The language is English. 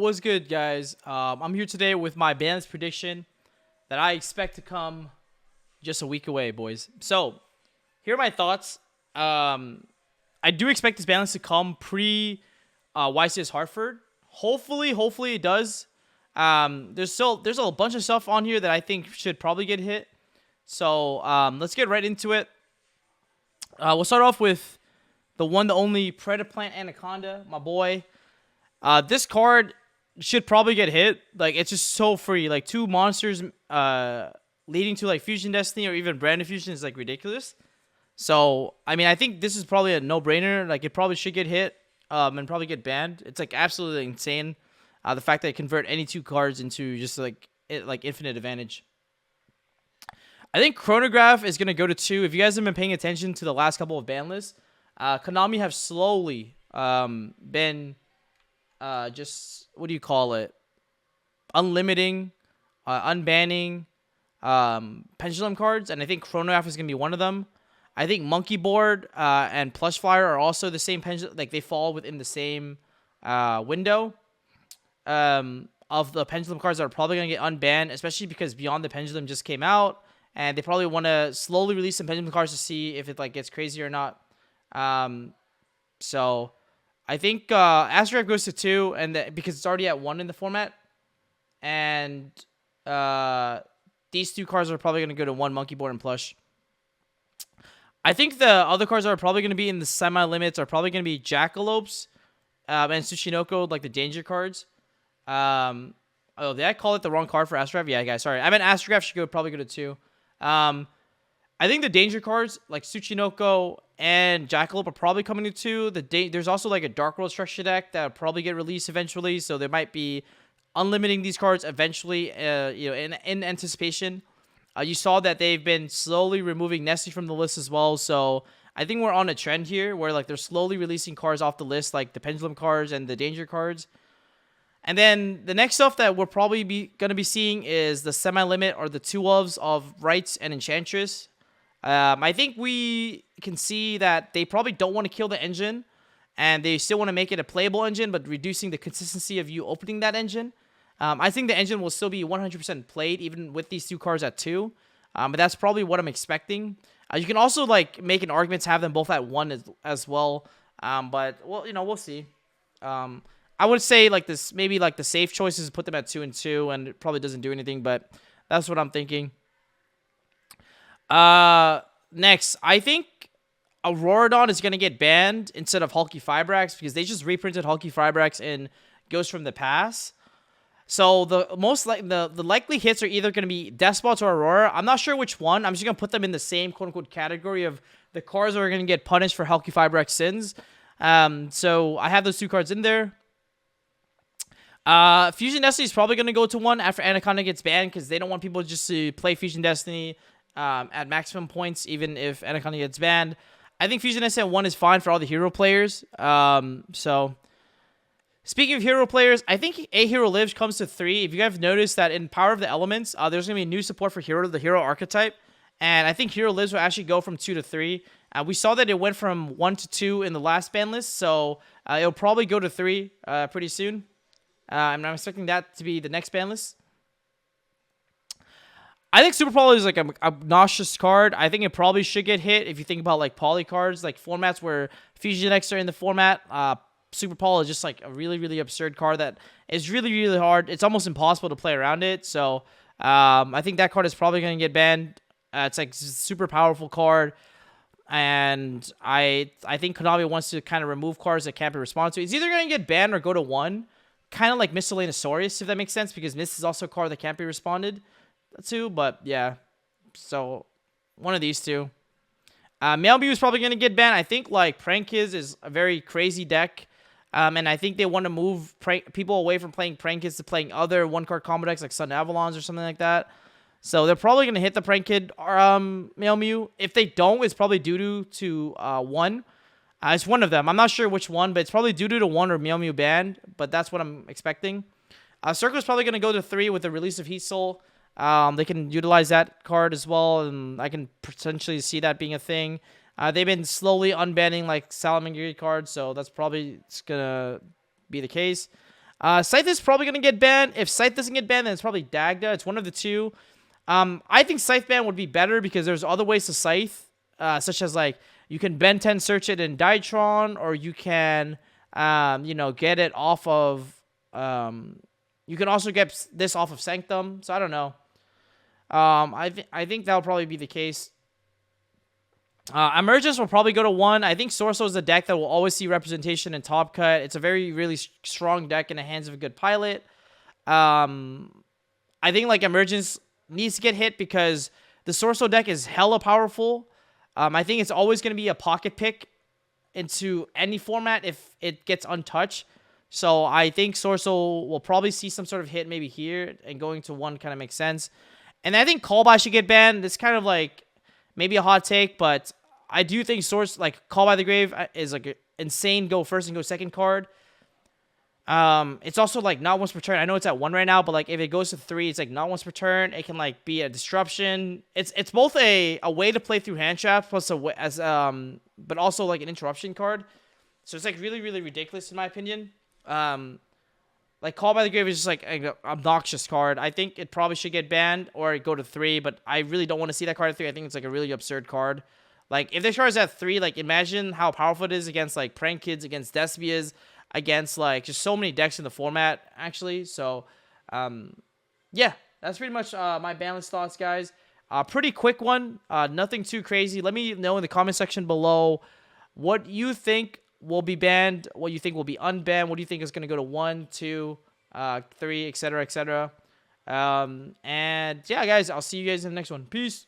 what's good, guys? I'm here today with my Banlist prediction that I expect to come just a week away, boys. So, here are my thoughts. I do expect this Banlist to come pre YCS Hartford. Hopefully it does. There's a bunch of stuff on here that I think should probably get hit. So, let's get right into it. We'll start off with the one, the only Predaplant Anaconda, my boy. This card should probably get hit. Like, it's just so free. Like, two monsters leading to, like, Fusion Destiny or even Brand New Fusion is, like, ridiculous. So, I mean, I think this is probably a no-brainer. Like, it probably should get hit and probably get banned. It's, like, absolutely insane. The fact that it convert any two cards into just, like infinite advantage. I think Chronograph is going to go to 2. If you guys have been paying attention to the last couple of ban lists, Konami have slowly been just, what do you call it? Unlimiting, unbanning pendulum cards, and I think Chronograph is going to be one of them. I think Monkey Board and Plush Flyer are also the same pendulum, like they fall within the same window of the pendulum cards that are probably going to get unbanned, especially because Beyond the Pendulum just came out, and they probably want to slowly release some pendulum cards to see if it like gets crazy or not. So I think Astrograph goes to 2, and because it's already at 1 in the format, and these two cards are probably going to go to 1, Monkey Board and Plush. I think the other cards that are probably going to be in the semi-limits are probably going to be Jackalopes and Tsuchinoko, like the danger cards. Oh, did I call it the wrong card for Astrograph? Yeah, guys, sorry. I meant Astrograph should probably go to 2. I think the danger cards, like Tsuchinoko and Jackalope, are probably coming to 2. There's also like a Dark World structure deck that will probably get released eventually, so there might be unlimiting these cards eventually, in anticipation. You saw that they've been slowly removing Nessie from the list as well, so I think we're on a trend here where like they're slowly releasing cards off the list, like the Pendulum cards and the Danger cards. And then the next stuff that we're probably going to be seeing is the semi-limit or the 2-ofs of Rites and Enchantress. I think we can see that they probably don't want to kill the engine, and they still want to make it a playable engine, but reducing the consistency of you opening that engine. I think the engine will still be 100% played, even with these two cards at 2. But that's probably what I'm expecting. You can also like make an argument to have them both at 1 as well. But well, we'll see. I would say like this, maybe like the safe choice is to put them at 2 and 2, and it probably doesn't do anything. But that's what I'm thinking. Next, I think Auroradon is gonna get banned instead of Hulky Fibrax because they just reprinted Hulky Fibrax in Ghost from the Past. So the likely hits are either going to be Despots or Aurora. I'm not sure which one. I'm just going to put them in the same quote-unquote category of the cards that are going to get punished for Hulky Fibrax sins. So I have those 2 cards in there. Fusion Destiny is probably going to go to 1 after Anaconda gets banned because they don't want people just to play Fusion Destiny at maximum points even if Anaconda gets banned. I think Fusion Destiny at 1 is fine for all the hero players. Speaking of hero players, I think A Hero Lives comes to 3. If you guys have noticed that in Power of the Elements, there's going to be new support for the hero archetype. And I think Hero Lives will actually go from 2 to 3. We saw that it went from 1 to 2 in the last ban list. So it'll probably go to 3 pretty soon. I'm expecting that to be the next ban list. I think Super Poly is like a obnoxious card. I think it probably should get hit if you think about like Poly cards, like formats where Fusion X are in the format. Super Paul is just like a really, really absurd card that is really, really hard. It's almost impossible to play around it. So I think that card is probably going to get banned. It's like a super powerful card. And I think Konami wants to kind of remove cards that can't be responded to. It's either going to get banned or go to 1. Kind of like Miscellaneousaurus, if that makes sense. Because Miss is also a card that can't be responded to. But yeah. So one of these two. Mailmew is probably going to get banned. I think like Prankiz is a very crazy deck. And I think they want to move people away from playing Prankids to playing other 1-card combo decks like Sun Avalons or something like that. So they're probably going to hit the Prankid Mailmew. If they don't, it's probably due to 1. It's one of them. I'm not sure which one, but it's probably due to 1 or Mailmew banned. But that's what I'm expecting. Circle is probably going to go to 3 with the release of Heat Soul. They can utilize that card as well, and I can potentially see that being a thing. They've been slowly unbanning like Salamangreat cards, so that's probably going to be the case. Scythe is probably going to get banned. If Scythe doesn't get banned, then it's probably Dagda. It's one of the two. I think Scythe ban would be better because there's other ways to Scythe, such as like you can Ben 10 search it in Dytron, or you can, get it off of. You can also get this off of Sanctum. So I don't know. I think that'll probably be the case. Emergence will probably go to 1. I think Sorso is a deck that will always see representation in Top Cut. It's a very, really strong deck in the hands of a good pilot. I think like Emergence needs to get hit because the Sorso deck is hella powerful. I think it's always going to be a pocket pick into any format if it gets untouched. So I think Sorso will probably see some sort of hit maybe here, and going to 1 kind of makes sense. And I think Callby should get banned. It's kind of like maybe a hot take, but I do think Call by the Grave is like an insane go first and go second card. It's also like not once per turn. I know it's at 1 right now, but like if it goes to 3, it's like not once per turn. It can like be a disruption. It's both a way to play through hand traps plus but also like an interruption card. So it's like really, really ridiculous in my opinion. Like Call by the Grave is just like an obnoxious card. I think it probably should get banned or go to 3, but I really don't want to see that card at 3. I think it's like a really absurd card. Like if this card is at 3, like imagine how powerful it is against like Prank Kids, against Despias, against like just so many decks in the format actually. So yeah, that's pretty much my Banlist thoughts, guys. Pretty quick one, nothing too crazy. Let me know in the comment section below what you think will be banned, what you think will be unbanned, what do you think is going to go to 1, 2, 3, etc., etc. And yeah, guys, I'll see you guys in the next one. Peace.